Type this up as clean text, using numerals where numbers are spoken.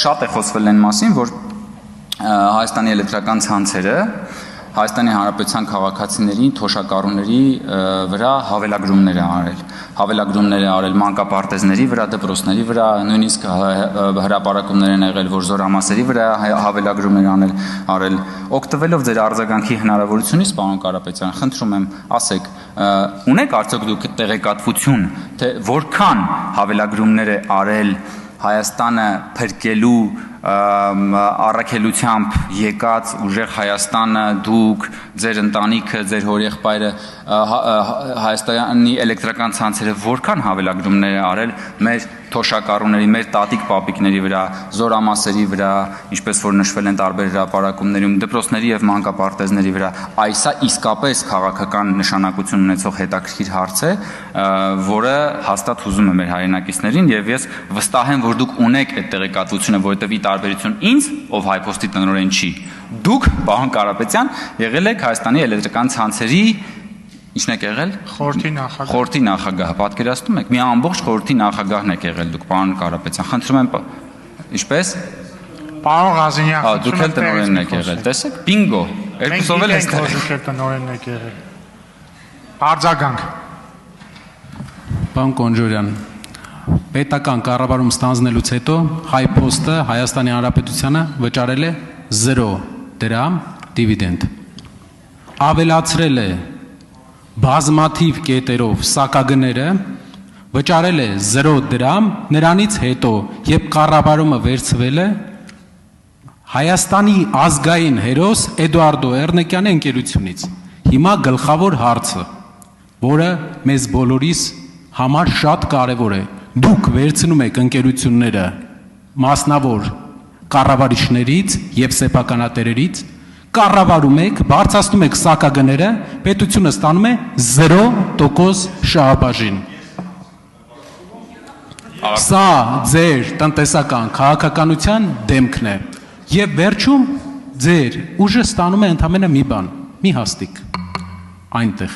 շատ է խոսվել այն մասին, որ Հայաստանի էլեկտրական ցանցերը Հայաստանի Հանրապետության քաղաքացիների, թոշակառուների վրա հավելագրումներ է արել մանկապարտեզների վրա, դպրոցների վրա, նույնիսկ հրապարակումներ են եղել, որ զորամասերի վրա հավելագրումներ արել, օգտվելով ձեր արձագանքի հնարավորությունից, պարոն Կարապետյան, խնդրում եմ, ասեք, ունեք արդյոք դուք տեղեկատվություն, թե որքան հավելագրումներ է արել Հայաստանը փրկելու առաքելությամբ եկած ուժեղ Հայաստանը, դուք, ձեր ընտանիքը, ձեր հորեղբայրը, Հայաստանի էլեկտրական ցանցերը որքան հավելագրումներ արել մեր թոշակառուների, մեր տատիկ պապիկների վրա, զորամասերի վրա, ինչպես որ նշվել են տարբեր հրապարակումներում, դպրոցների եւ մանկապարտեզների վրա, այսա իսկապես քաղաքական նշանակություն ունեցող հետաքրքիր հարց է, որը հաստատ հուզում է մեր հայրենակիցներին եւ ես վստահ եմ, որ դուք ունեք այդ տեղեկատվությունը, որովհետեւ ի տարբերություն ինձ, ով հայփոստի տնօրեն չի, դուք, պարոն Կարապետյան, եղել եք Հայաստանի էլեկտրական ցանցերի Ինչն եք եղել։ Խորհրդի նախագահ, պատկերացնում եք, մի ամբողջ խորհրդի նախագահն եք եղել դուք, պարոն Կարապետյան, խնդրում եմ, ինչպես։ Պարոն Ղազենյան, դուք էլ տնօրենն եք եղել, տեսեք, բինգո, երկուսով էլ եք դուք էլ տնօրենն եք եղել։ Արձագանք։ Պարոն Կոնջորյան, պետական կառավարում ստանձնելուց հետո Հայփոստը Հայաստանի Հանրապետությանը վճարել է 0 դրամ դիվիդենդ։ Ավելացրել է բազմաթիվ կետերով սակագները, վճարել է 0 դրամ, նրանից հետո, երբ կառավարումը վերցվել է, Հայաստանի ազգային հերոս Էդուարդո Էռնեկյանի ընկերությունից։ Հիմա գլխավոր հարցը, որը մեզ բոլորիս համար շատ կարևոր է, դուք վերցնում եք ընկերությունները մասնավոր կառավարիչներից եւ սեփականատերերից, կառավարում եք, բարձրացնում եք սակագները, պետությունը ստանում է 0% շահաբաժին։ Սա ձեր տնտեսական քաղաքականության դեմքն է։ Եվ վերջում ձեր ուժը ստանում է ընդամենը մի բան, մի հաստիկ, այնտեղ։